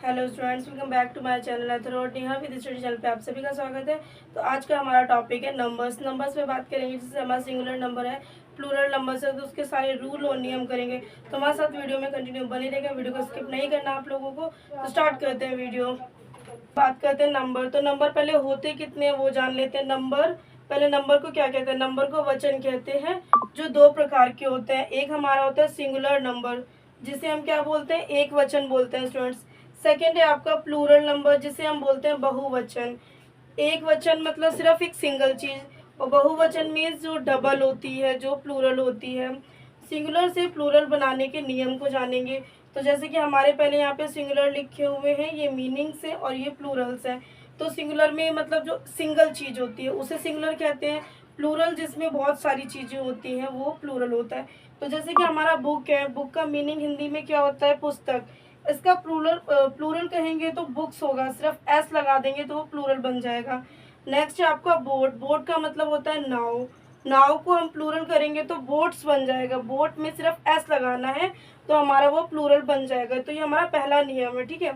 Hello students, welcome back to my channel और Neha with study channel पे आप सभी का स्वागत है। तो आज का हमारा टॉपिक है नंबर्स पे बात करेंगे। जैसे हमारा सिंगुलर नंबर है, प्लूरल नंबर है, तो उसके सारे रूल और नियम करेंगे। तो हमारे साथ वीडियो में कंटिन्यू बनी रहेगा, वीडियो को स्किप नहीं करना आप लोगों को। तो स्टार्ट करते हैं वीडियो। बात करते हैं नंबर। तो नंबर पहले होते कितने हैं वो जान लेते हैं। पहले नंबर को क्या कहते हैं? नंबर को वचन कहते हैं, जो दो प्रकार के होते हैं। एक हमारा होता है सिंगुलर नंबर, जिसे हम क्या बोलते हैं? एक वचन बोलते हैं स्टूडेंट्स। सेकेंड है आपका प्लूरल नंबर, जिसे हम बोलते हैं बहुवचन। एक वचन मतलब सिर्फ एक सिंगल चीज, और बहुवचन मीन्स जो डबल होती है, जो प्लूरल होती है। सिंगुलर से प्लूरल बनाने के नियम को जानेंगे। तो जैसे कि हमारे पहले यहाँ पे सिंगुलर लिखे हुए हैं, ये मीनिंग्स है और ये प्लूरल्स है। तो सिंगुलर में मतलब जो सिंगल चीज होती है उसे सिंगुलर कहते हैं। प्लूरल जिसमें बहुत सारी चीजें होती हैं वो प्लूरल होता है। तो जैसे कि हमारा बुक है, बुक का मीनिंग हिंदी में क्या होता है? पुस्तक। इसका प्लूरल कहेंगे तो बुक्स होगा, सिर्फ एस लगा देंगे तो वो प्लूरल बन जाएगा। नेक्स्ट है आपका बोट। बोट का मतलब होता है नाव। नाव को हम प्लूरल करेंगे तो बोट्स बन जाएगा। बोट में सिर्फ एस लगाना है तो हमारा वो प्लूरल बन जाएगा। तो ये हमारा पहला नियम है, ठीक है।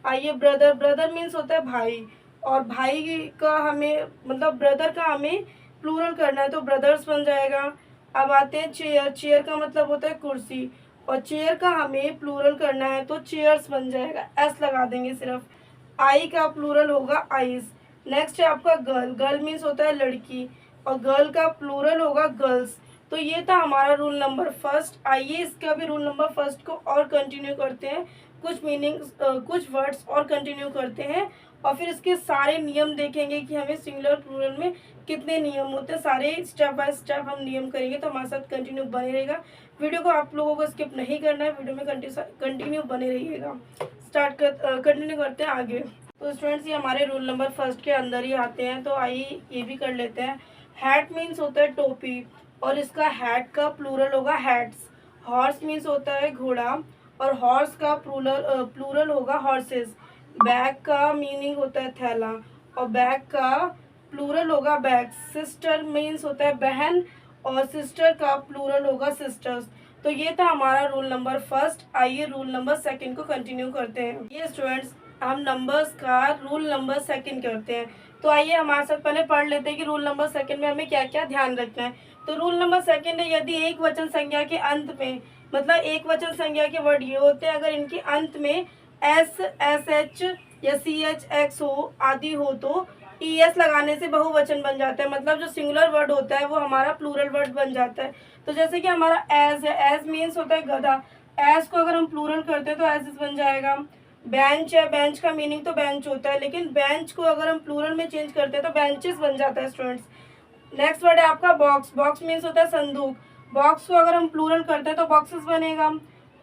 आइए ब्रदर। ब्रदर मीन्स होता है भाई, और भाई का हमें मतलब ब्रदर का हमें प्लूरल करना है तो ब्रदर्स बन जाएगा। अब आते हैं चेयर। चेयर का मतलब होता है कुर्सी, और चेयर का हमें प्लूरल करना है तो चेयर्स बन जाएगा, एस लगा देंगे सिर्फ। आई का प्लूरल होगा आईज। नेक्स्ट है आपका गर्ल। गर्ल मीन्स होता है लड़की, और गर्ल का प्लूरल होगा गर्ल्स। तो ये था हमारा रूल नंबर फर्स्ट। आइए इसका भी रूल नंबर फर्स्ट को और कंटिन्यू करते हैं। कुछ मीनिंग्स कुछ वर्ड्स और कंटिन्यू करते हैं, और फिर इसके सारे नियम देखेंगे कि हमें सिंगुलर प्लूरल में कितने नियम होते हैं। सारे स्टेप बाय स्टेप हम नियम करेंगे, तो हमारे साथ कंटिन्यू बने रहेगा। वीडियो को आप लोगों को स्किप नहीं करना है, वीडियो में कंटिन्यू बने रहिएगा। कंटिन्यू करते हैं आगे। तो स्टूडेंट्स, ये हमारे रूल नंबर फर्स्ट के अंदर ही आते हैं, तो आइए ये भी कर लेते हैं। हैट मीन्स होता है टोपी, और इसका हैट का प्लूरल होगा हैट्स। हॉर्स मीन्स होता है घोड़ा, और हॉर्स का प्लूरल होगा हॉर्सेस। बैग का मीनिंग होता है थैला, और बैग का प्लूरल होगा बैग्स। सिस्टर मीन्स होता है बहन, और सिस्टर का प्लूरल होगा सिस्टर्स। तो ये था हमारा रूल नंबर फर्स्ट। आइए रूल नंबर सेकंड को कंटिन्यू करते हैं। ये स्टूडेंट्स, हम नंबर्स का रूल नंबर सेकंड करते हैं। तो आइए हमारे साथ पहले पढ़ लेते हैं कि रूल नंबर सेकंड में हमें क्या क्या ध्यान रखना है। तो रूल नंबर सेकंड है, यदि एक वचन संज्ञा के अंत में, मतलब एक वचन संज्ञा के वर्ड ये होते हैं, अगर इनके अंत में एस, एस एच या सी एच एक्स हो आदि हो तो ई एस लगाने से बहुवचन बन जाता है। मतलब जो सिंगुलर वर्ड होता है वो हमारा प्लूरल वर्ड बन जाता है। तो जैसे कि हमारा एज है, एज मीन्स होता है गधा। एज को अगर हम प्लूरल करते हैं तो एज बन जाएगा। बेंच है, बेंच का मीनिंग तो बेंच होता है, लेकिन बेंच को अगर हम प्लूरल में चेंज करते हैं तो बेंचेस बन जाता है स्टूडेंट्स। नेक्स्ट वर्ड है आपका बॉक्स। बॉक्स मीन्स होता है संदूक। बॉक्स को अगर हम प्लूरल करते हैं तो बॉक्सेस बनेगा।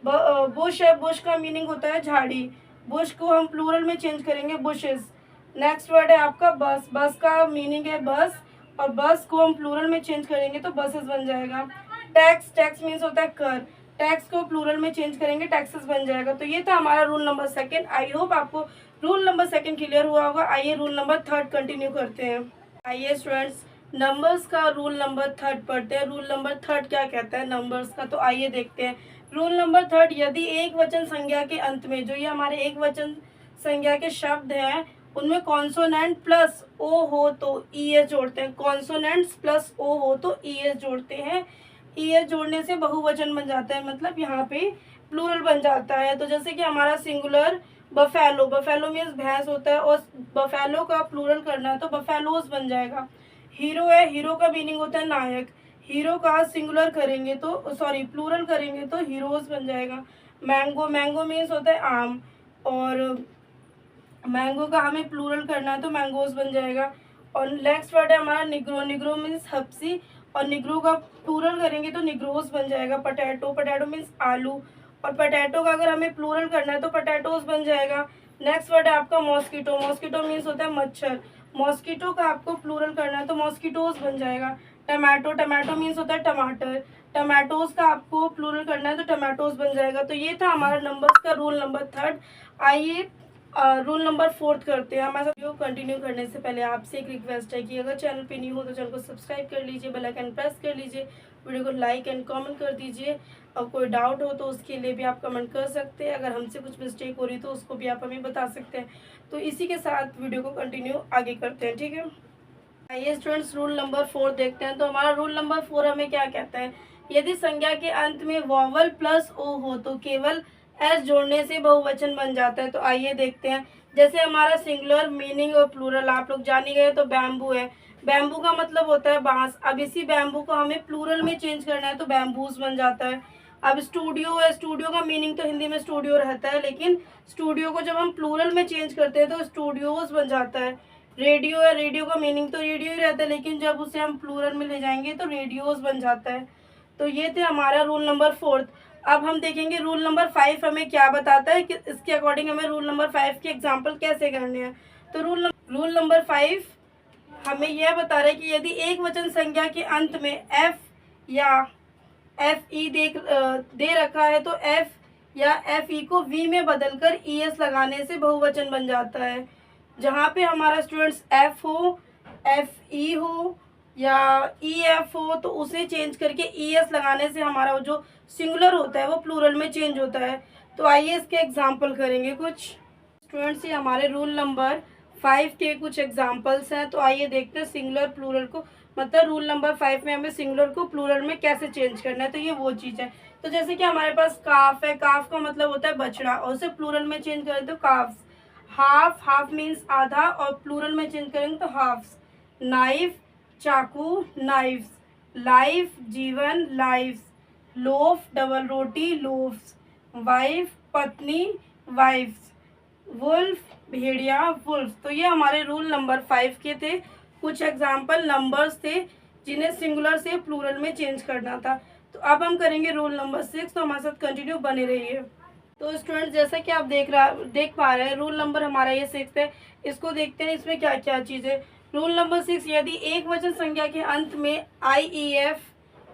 बुश है, बुश का मीनिंग होता है झाड़ी। बुश को हम प्लूरल में चेंज करेंगे बुशेस। नेक्स्ट वर्ड है आपका बस। बस का मीनिंग है बस, और बस को हम प्लूरल में चेंज करेंगे तो बसेस बन जाएगा। टैक्स, टैक्स मीन्स होता है कर। टैक्स को प्लूरल में चेंज करेंगे टैक्सेस बन जाएगा। तो ये था हमारा rule number second. I hope आपको रूल नंबर सेकंड क्लियर हुआ होगा। आइए रूल नंबर थर्ड कंटिन्यू करते हैं। आइए स्टूडेंट्स, नंबर्स का रूल नंबर थर्ड पढ़ते हैं। रूल नंबर थर्ड क्या कहता है नंबर्स का, तो आइए देखते हैं। रूल नंबर थर्ड, यदि एक वचन संज्ञा के अंत में, जो ये हमारे एक वचन संज्ञा के शब्द हैं, उनमें कॉन्सोनेंट प्लस ओ हो तो ई एस जोड़ते हैं। कॉन्सोनेंट्स प्लस ओ हो तो ई एस जोड़ते हैं। ई एस जोड़ने से बहुवचन बन जाता है, मतलब यहाँ पे प्लूरल बन जाता है। तो जैसे कि हमारा सिंगुलर बफेलो, बफेलो मीन्स भैंस होता है, और बफेलो का प्लूरल करना है तो बफेलोस बन जाएगा। हीरो है, हीरो का मीनिंग होता है नायक। हीरो का सिंगुलर करेंगे तो सॉरी प्लूरल करेंगे तो हीरोज बन जाएगा। मैंगो, मैंगो मीन्स होता है आम, और मैंगो का हमें प्लूरल करना है तो मैंगोज बन जाएगा। और नेक्स्ट वर्ड है हमारा निग्रो। निग्रो मीन्स हप्सी, और निग्रो का प्लूरल करेंगे तो निग्रोज बन जाएगा। पटैटो, पटैटो मीन्स आलू, और पटैटो का अगर हमें प्लूरल करना है तो पटैटोज बन जाएगा। नेक्स्ट वर्ड है आपका मॉस्किटो। मॉस्किटो मीन्स होता है मच्छर। मॉस्किटो का आपको प्लूरल करना है तो मॉस्किटोज बन जाएगा। टमाटो, टमाटो मीन्स होता है टमाटर। टमाटोज का आपको प्लूरल करना है तो टमाटोज बन जाएगा। तो ये था हमारा नंबर्स का रूल नंबर थर्ड। आइए रूल नंबर फोर्थ करते हैं। हमारे वीडियो कंटिन्यू करने से पहले आपसे एक रिक्वेस्ट है कि अगर चैनल पे न्यू हो तो चैनल को सब्सक्राइब कर लीजिए, बेल आइकन प्रेस कर लीजिए, वीडियो को लाइक एंड कमेंट कर दीजिए। और कोई डाउट हो तो उसके लिए भी आप कमेंट कर सकते हैं। अगर हमसे कुछ मिस्टेक हो रही तो उसको भी आप हमें बता सकते हैं। तो इसी के साथ वीडियो को कंटिन्यू आगे करते हैं, ठीक है। आइए स्टूडेंट्स, रूल नंबर 4 देखते हैं। तो हमारा रूल नंबर 4 हमें क्या कहता है, यदि संज्ञा के अंत में वॉवल प्लस ओ हो तो केवल एस जोड़ने से बहुवचन बन जाता है। तो आइए देखते हैं। जैसे हमारा सिंगुलर, मीनिंग और प्लूरल आप लोग जान ही गए। तो बैम्बू है, बैम्बू का मतलब होता है बांस। अब इसी बैम्बू को हमें प्लूरल में चेंज करना है तो बैम्बूज बन जाता है। अब स्टूडियो है, स्टूडियो का मीनिंग तो हिंदी में स्टूडियो रहता है, लेकिन स्टूडियो को जब हम प्लूरल में चेंज करते हैं तो स्टूडियोज बन जाता है। रेडियो है, रेडियो का मीनिंग तो रेडियो ही रहता है, लेकिन जब उसे हम प्लूरल में ले जाएंगे तो रेडियोज बन जाता है। तो ये थे हमारा रूल नंबर 4। अब हम देखेंगे रूल नंबर 5 हमें क्या बताता है कि इसके अकॉर्डिंग हमें रूल नंबर 5 के एग्जाम्पल कैसे करने हैं। तो रूल नंबर 5 हमें यह बता रहा है कि यदि एक वचन संज्ञा के अंत में एफ या एफ ई दे रखा है तो एफ या एफ ई को वी में बदलकर ई एस लगाने से बहुवचन बन जाता है। जहाँ पे हमारा स्टूडेंट्स एफ हो, एफ ई हो या ई एफ हो तो उसे चेंज करके ई एस लगाने से हमारा जो सिंगुलर होता है वो प्लूरल में चेंज होता है। तो आइए इसके एग्जाम्पल करेंगे कुछ। स्टूडेंट्स ये हमारे रूल नंबर 5 के कुछ एग्जाम्पल्स हैं। तो आइए देखते हैं सिंगुलर प्लूरल को, मतलब रूल नंबर 5 में हमें सिंगुलर को प्लूरल में कैसे चेंज करना है। तो ये वो चीज़ है। तो जैसे कि हमारे पास काफ है, काफ का मतलब होता है बछड़ा, और उसे प्लूरल में चेंज करें तो काफ्स। हाफ, हाफ मीन्स आधा, और प्लूरल में चेंज करेंगे तो हाफ्स। नाइफ, चाकू, नाइफ्स। लाइफ, जीवन, लाइफ्स। लोफ, डबल रोटी, लोफ्स। वाइफ, पत्नी, वाइफ्स। वुल्फ, भेड़िया, वुल्फ। तो ये हमारे रूल नंबर 5 के थे, कुछ एग्जाम्पल नंबर्स थे जिन्हें सिंगुलर से प्लूरल में चेंज करना था। तो अब हम करेंगे रूल नंबर 6। तो हमारे साथ कंटिन्यू बने रहिए। तो स्टूडेंट जैसा कि आप देख पा रहे हैं, रूल नंबर हमारा ये 6 है। इसको देखते हैं इसमें क्या क्या चीज़ है। रूल नंबर 6, यदि एक वचन संज्ञा के अंत में आई ई एफ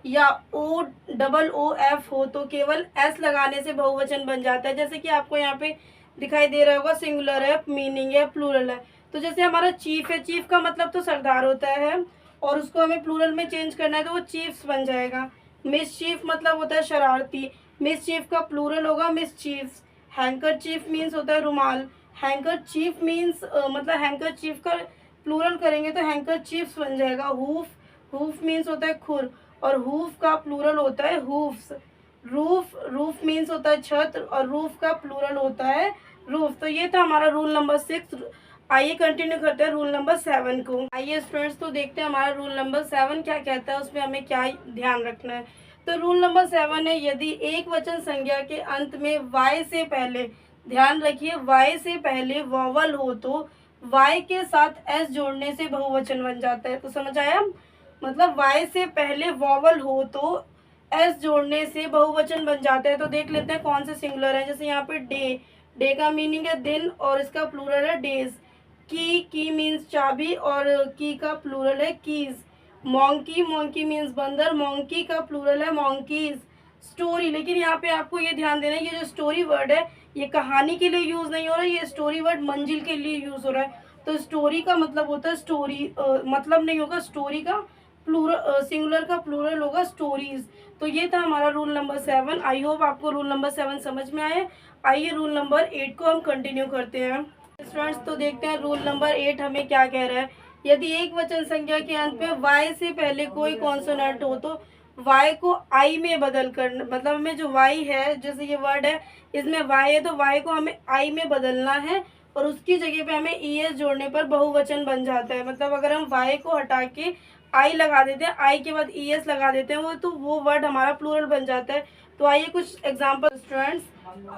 या ओ डबल ओ एफ हो तो केवल एस लगाने से बहुवचन बन जाता है। जैसे कि आपको यहाँ पे दिखाई दे रहा होगा, सिंगुलर है, मीनिंग है, प्लूरल है। तो जैसे हमारा चीफ है, चीफ का मतलब तो सरदार होता है, और उसको हमें प्लूरल में चेंज करना है तो वो चीफ्स बन जाएगा। मिसचीफ मतलब होता है शरारती, मिसचीफ का प्लूरल होगा मिसचीफ्स। हैंकर चीफ मीन्स होता है रुमाल, हैंकर चीफ मीन्स मतलब हैंकर चीफ का प्लूरल करेंगे तो हैंकर चीफ्स बन जाएगा। हूफ, हूफ मीन्स होता है खुर, और हूफ का प्लूरल होता है हूफ्स। रूफ, रूफ मीन्स होता है छत, और रूफ का प्लूरल होता है रूफ। तो ये था हमारा रूल नंबर 6। आइए कंटिन्यू करते हैं रूल नंबर 7 को। आइए स्टूडेंट्स तो देखते हैं हमारा रूल नंबर 7 क्या कहता है, उसमें हमें क्या ध्यान रखना है। तो रूल नंबर 7 है, यदि एक वचन संज्ञा के अंत में वाई से पहले, ध्यान रखिए, वाई से पहले वॉवल हो तो वाई के साथ एस जोड़ने से बहुवचन बन जाता है। तो समझ आया, मतलब वाई से पहले वॉवल हो तो एस जोड़ने से बहुवचन बन जाता है। तो देख लेते हैं कौन से सिंगुलर है। जैसे यहाँ पे डे, डे का मीनिंग है दिन, और इसका प्लूरल है डेज। की मीन्स चाबी, और की का प्लूरल है कीज। मॉन्की, मॉन्की मीन्स बंदर, मॉन्की का प्लूरल है मॉन्कीज। स्टोरी, लेकिन यहाँ पे आपको ये ध्यान देना है, ये जो स्टोरी वर्ड है ये कहानी के लिए यूज़ नहीं हो रहा है, ये स्टोरी वर्ड मंजिल के लिए यूज़ हो रहा है। तो स्टोरी का मतलब होता है स्टोरी, मतलब नहीं होगा स्टोरी का प्लूरल, सिंगुलर का प्लूरल होगा स्टोरीज। तो ये था हमारा रूल नंबर 7। आई होप आपको रूल नंबर 7 समझ में आए। आइए रूल नंबर 8 को हम कंटिन्यू करते हैं। स्टूडेंट्स तो देखते हैं रूल नंबर 8 हमें क्या कह रहा है। यदि एक वचन संख्या के अंत में वाई से पहले कोई कॉन्सोनेंट हो तो वाई को आई में बदल कर, मतलब हमें जो वाई है, जैसे ये वर्ड है इसमें वाई है तो वाई को हमें आई में बदलना है, और उसकी जगह पे हमें ई एस जोड़ने पर बहुवचन बन जाता है। मतलब अगर हम वाई को हटा के आई लगा देते हैं, आई के बाद ई एस लगा देते हैं वो वर्ड हमारा प्लूरल बन जाता है। तो आइए कुछ एग्जाम्पल स्टूडेंट्स।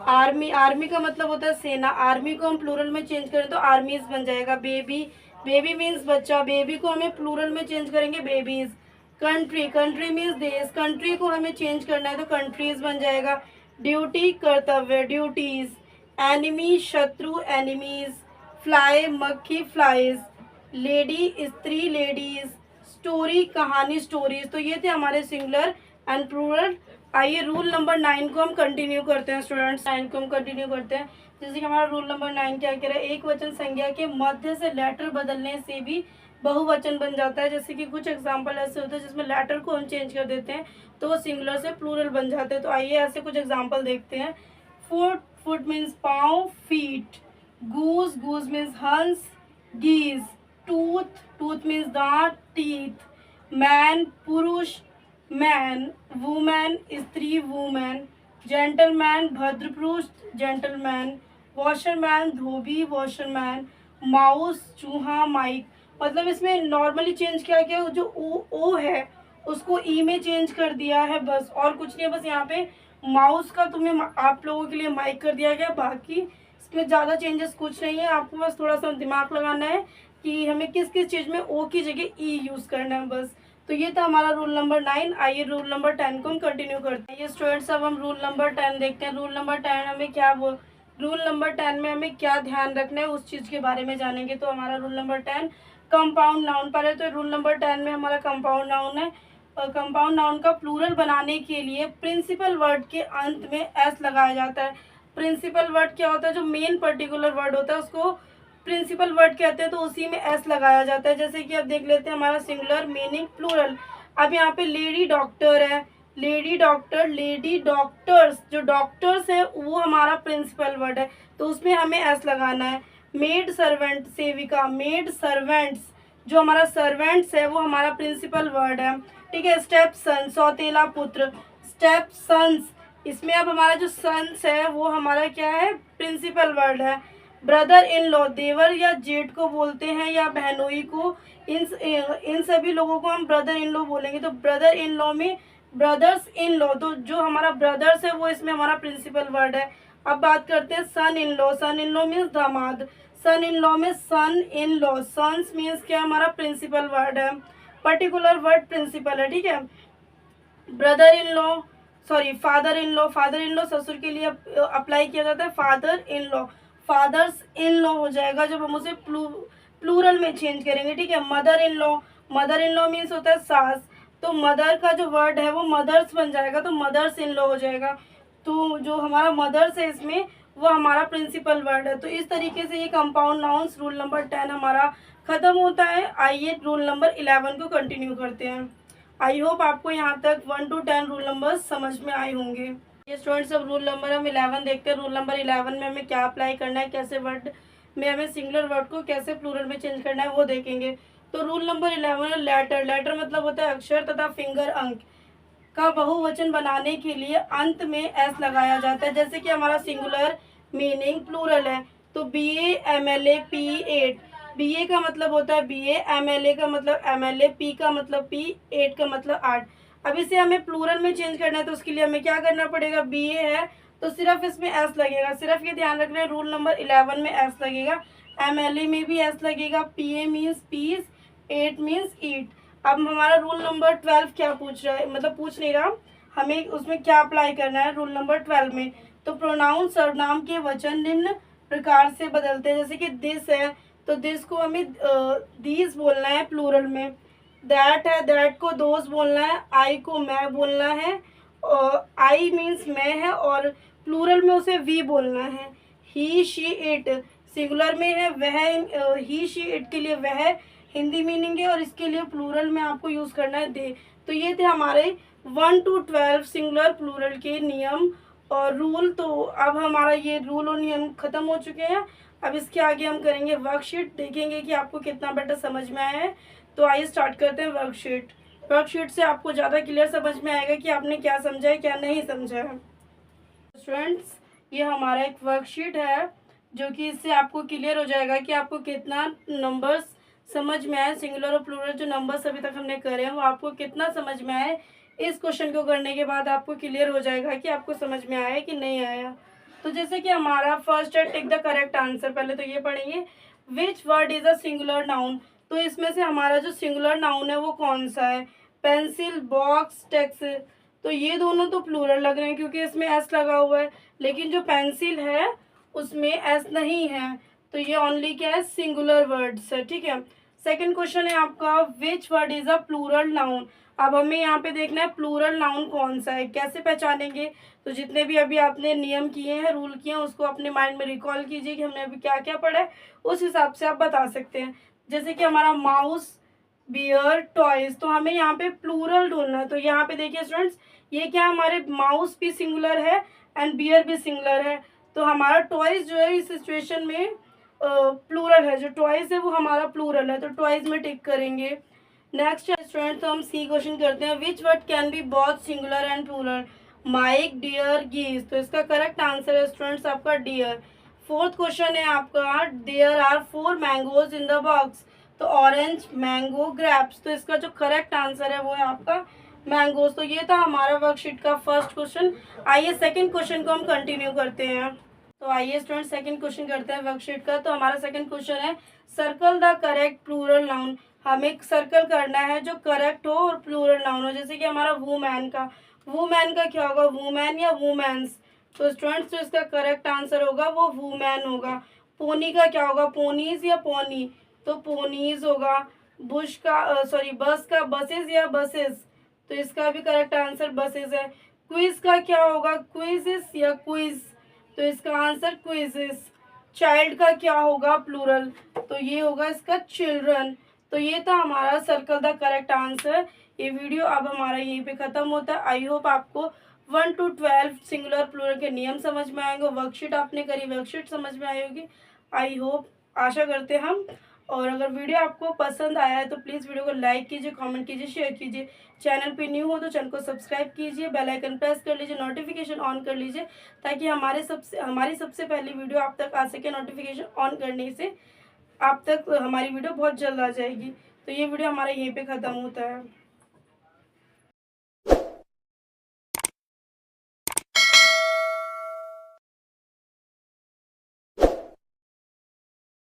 आर्मी, आर्मी का मतलब होता है सेना, आर्मी को हम प्लूरल में चेंज करें तो आर्मीज बन जाएगा। बेबी, बेबी मीन्स बच्चा, बेबी को हमें प्लूरल में चेंज करेंगे बेबीज। कंट्री, कंट्री मीन्स देश, कंट्री को हमें चेंज करना है तो कंट्रीज बन जाएगा। ड्यूटी, कर्तव्य, ड्यूटीज। एनिमी, शत्रु, एनिमीज। फ्लाई, मक्खी, फ्लाइज। लेडी, स्त्री, लेडीज। स्टोरी, कहानी, स्टोरीज। तो ये थे हमारे सिंगुलर एंड प्लूरल। आइए रूल नंबर 9 को हम कंटिन्यू करते हैं स्टूडेंट्स। 9 को हम कंटिन्यू करते हैं। जैसे कि हमारा रूल नंबर 9 क्या कह रहा है, एक वचन संज्ञा के मध्य से लेटर बदलने से भी बहुवचन बन जाता है। जैसे कि कुछ एग्जांपल ऐसे होते हैं जिसमें लेटर को हम चेंज कर देते हैं तो वो सिंगुलर से प्लूरल बन जाते हैं। तो आइए ऐसे कुछ एग्जांपल देखते हैं। फुट, फुट मीन्स पाँव, फीट। गूज, गूज मीन्स हंस, गीज। टूथ, टूथ मीन्स दांत, टीथ। मैन, पुरुष, मैन। वुमेन, स्त्री, वुमेन। जेंटलमैन, भद्र पुरुष, जेंटलमैन। वॉशरमैन, धोबी, वॉशरमैन। माउस, चूहा, माइक। मतलब इसमें नॉर्मली चेंज किया गया, जो ओ है उसको ई में चेंज कर दिया है बस, और कुछ नहीं है। बस यहाँ पे माउस का तुम्हें आप लोगों के लिए माइक कर दिया गया, बाकी इसमें ज़्यादा चेंजेस कुछ नहीं है। आपको बस थोड़ा सा दिमाग लगाना है कि हमें किस किस चीज़ में ओ की जगह ई यूज़ करना है बस। तो ये था हमारा रूल नंबर 9। आइए रूल नंबर 10 को हम कंटिन्यू करते हैं। ये स्टूडेंट्स, अब हम रूल नंबर 10 देखते हैं। रूल नंबर 10 हमें क्या रूल नंबर 10 में हमें क्या ध्यान रखना है उस चीज़ के बारे में जानेंगे। तो हमारा रूल नंबर 10 कंपाउंड नाउन पर है। तो रूल नंबर 10 में हमारा कंपाउंड नाउन है। कंपाउंड नाउन का प्लूरल बनाने के लिए प्रिंसिपल वर्ड के अंत में एस लगाया जाता है। प्रिंसिपल वर्ड क्या होता है? जो मेन पर्टिकुलर वर्ड होता है उसको प्रिंसिपल वर्ड कहते हैं, तो उसी में एस लगाया जाता है। जैसे कि अब देख लेते हैं हमारा सिंगुलर मीनिंग प्लूरल। अब यहाँ पे लेडी डॉक्टर है, लेडी डॉक्टर, लेडी डॉक्टर्स, जो डॉक्टर्स है वो हमारा प्रिंसिपल वर्ड है, तो उसमें हमें एस लगाना है। मेड सर्वेंट, सेविका, मेड सर्वेंट्स, जो हमारा सर्वेंट्स है वो हमारा प्रिंसिपल वर्ड है। ठीक है। स्टेप सन, सौतेला पुत्र, स्टेप सन्स, इसमें अब हमारा जो सन्स है वो हमारा क्या है? प्रिंसिपल वर्ड है। ब्रदर इन लॉ, देवर या जेठ को बोलते हैं या बहनोई को, इन सभी लोगों को हम ब्रदर इन लॉ बोलेंगे। तो ब्रदर इन लॉ में ब्रदर्स इन लॉ, तो जो हमारा ब्रदर्स है वो इसमें हमारा प्रिंसिपल वर्ड है। अब बात करते हैं son in law. Son in law means दामाद। सन इन लॉ में son in law, sons means क्या? हमारा प्रिंसिपल वर्ड है, पर्टिकुलर वर्ड प्रिंसिपल है। ठीक है। Brother in law, sorry father in law, father in law ससुर के लिए अप्लाई किया जाता है। Father in law, fathers in law हो जाएगा जब हम उसे प्लूरल में चेंज करेंगे। ठीक है। Mother in law, mother in law means होता है सास, तो मदर का जो वर्ड है वो मदर्स बन जाएगा, तो मदर्स इन लॉ हो जाएगा। तो जो हमारा मदर्स है इसमें वो हमारा प्रिंसिपल वर्ड है। तो इस तरीके से ये कंपाउंड नाउन्स रूल नंबर 10 हमारा खत्म होता है। आइए रूल नंबर 11 को कंटिन्यू करते हैं। आई होप आपको यहाँ तक 1 to 10 रूल नंबर समझ में आए होंगे। ये स्टूडेंट्स, अब रूल नंबर हम 11 देखते हैं। रूल नंबर 11 में हमें क्या अप्लाई करना है, कैसे वर्ड में हमें सिंगुलर वर्ड को कैसे प्लूरल में चेंज करना है वो देखेंगे। तो रूल नंबर 11 है लेटर। लेटर मतलब होता है अक्षर तथा फिंगर, अंक का बहुवचन बनाने के लिए अंत में एस लगाया जाता है। जैसे कि हमारा सिंगुलर मीनिंग प्लूरल है, तो BA MLA P8, BA का मतलब होता है BA, MLA का मतलब MLA, P का मतलब P, 8 का मतलब 8। अब इसे हमें प्लूरल में चेंज करना है, तो उसके लिए हमें क्या करना पड़ेगा? BA है तो सिर्फ इसमें एस लगेगा। सिर्फ ये ध्यान रखना है, रूल नंबर 11 में एस लगेगा, MLA में भी एस लगेगा, PA मीन्स पीस, 8 मीन्स ईट। अब हमारा रूल नंबर 12 क्या पूछ रहा है, मतलब पूछ नहीं रहा, हमें उसमें क्या अप्लाई करना है रूल नंबर 12 में। तो प्रोनाउन सर्वनाम के वचन निम्न प्रकार से बदलते हैं। जैसे कि दिस है तो दिस को हमें दीज बोलना है प्लूरल में। दैट है, दैट को दोज बोलना है। आई को मैं बोलना है, आई मीन्स मैं है, और प्लूरल में उसे वी बोलना है। ही शी इट सिंगुलर में है, वह, ही शी इट के लिए वह हिंदी मीनिंग है, और इसके लिए प्लूरल में आपको यूज़ करना है दे। तो ये थे हमारे 1 to 12 सिंगुलर प्लूरल के नियम और रूल। तो अब हमारा ये रूल और नियम खत्म हो चुके हैं। अब इसके आगे हम करेंगे वर्कशीट, देखेंगे कि आपको कितना बेटर समझ में आया है। तो आइए स्टार्ट करते हैं वर्कशीट। वर्कशीट से आपको ज़्यादा क्लियर समझ में आएगा कि आपने क्या समझा है क्या नहीं समझा है। स्टूडेंट्स, ये हमारा एक वर्कशीट है जो कि इससे आपको क्लियर हो जाएगा कि आपको कितना नंबर्स समझ में आए। सिंगुलर और प्लूरल जो नंबर्स अभी तक हमने करे हैं वो आपको कितना समझ में आए, इस क्वेश्चन को करने के बाद आपको क्लियर हो जाएगा कि आपको समझ में आया कि नहीं आया। तो जैसे कि हमारा फर्स्ट है टेक द करेक्ट आंसर। पहले तो ये पढ़ेंगे, विच word is a singular noun. तो इसमें से हमारा जो सिंगुलर नाउन है वो कौन सा है? पेंसिल, बॉक्स, टेक्स। तो ये दोनों तो प्लूरल लग रहे हैं क्योंकि इसमें एस लगा हुआ है, लेकिन जो पेंसिल है उसमें एस नहीं है, तो ये ओनली क्या है? सिंगुलर वर्ड्स है। ठीक है। सेकंड क्वेश्चन है आपका, which word is a plural noun. अब हमें यहाँ पे देखना है प्लूरल नाउन कौन सा है, कैसे पहचानेंगे। तो जितने भी अभी आपने नियम किए हैं, रूल किए हैं, उसको अपने माइंड में रिकॉल कीजिए कि हमने अभी क्या क्या पढ़ा है, उस हिसाब से आप बता सकते हैं। जैसे कि हमारा माउस, बियर, टॉयज, तो हमें यहाँ पे प्लूरल ढूंढना है। तो यहाँ पे देखिए स्टूडेंट्स, ये क्या हमारे माउस भी सिंगुलर है एंड बियर भी सिंगुलर है, तो हमारा टॉयज जो है इस सिचुएशन में प्लूरल है, जो टॉयज है वो हमारा प्लूरल है, तो टॉयज में टिक करेंगे। नेक्स्ट है स्टूडेंट, तो हम सी क्वेश्चन करते हैं, which word can be both singular and plural, mice, deer, geese, तो इसका करेक्ट आंसर है स्टूडेंट्स आपका डियर। फोर्थ क्वेश्चन है आपका, there are 4 mangoes in the box, तो ऑरेंज, मैंगो, ग्रेप्स, तो इसका जो करेक्ट आंसर है वो है आपका मैंगोज। तो ये था हमारा वर्कशीट का फर्स्ट क्वेश्चन। आइए सेकंड क्वेश्चन को हम कंटिन्यू करते हैं। तो आइए स्टूडेंट सेकंड क्वेश्चन करते हैं वर्कशीट का। तो हमारा सेकंड क्वेश्चन है, circle the correct plural noun, हमें सर्कल करना है जो करेक्ट हो और प्लूरल नाउन हो। जैसे कि हमारा वुमैन का क्या होगा, वुमैन या वुमेन्स, तो स्टूडेंट्स जो इसका करेक्ट आंसर होगा वो वुमैन होगा। पोनी का क्या होगा, पोनीज या पोनी, तो पोनीज होगा। बुश का सॉरी बस का बसेस या बसेस, तो इसका भी करेक्ट आंसर बसेस है। क्विज का क्या होगा, क्विजिस या क्विज, तो इसका आंसर क्विजिस। चाइल्ड का क्या होगा प्लूरल, तो ये होगा इसका चिल्ड्रन। तो ये था हमारा सर्कल द करेक्ट आंसर। ये वीडियो अब हमारा यहीं पे ख़त्म होता है। आई होप आपको 1 to 12 सिंगुलर प्लूरल के नियम समझ में आएंगे। वर्कशीट आपने करी, वर्कशीट समझ में आई होगी, आई होप, आशा करते हैं हम। और अगर वीडियो आपको पसंद आया है तो प्लीज़ वीडियो को लाइक कीजिए, कमेंट कीजिए, शेयर कीजिए। चैनल पे न्यू हो तो चैनल को सब्सक्राइब कीजिए, बेल आइकन प्रेस कर लीजिए, नोटिफिकेशन ऑन कर लीजिए, ताकि हमारी सबसे पहली वीडियो आप तक आ सके। नोटिफिकेशन ऑन करने से आप तक हमारी वीडियो बहुत जल्द आ जाएगी। तो ये वीडियो हमारा यहीं पे ख़त्म होता है।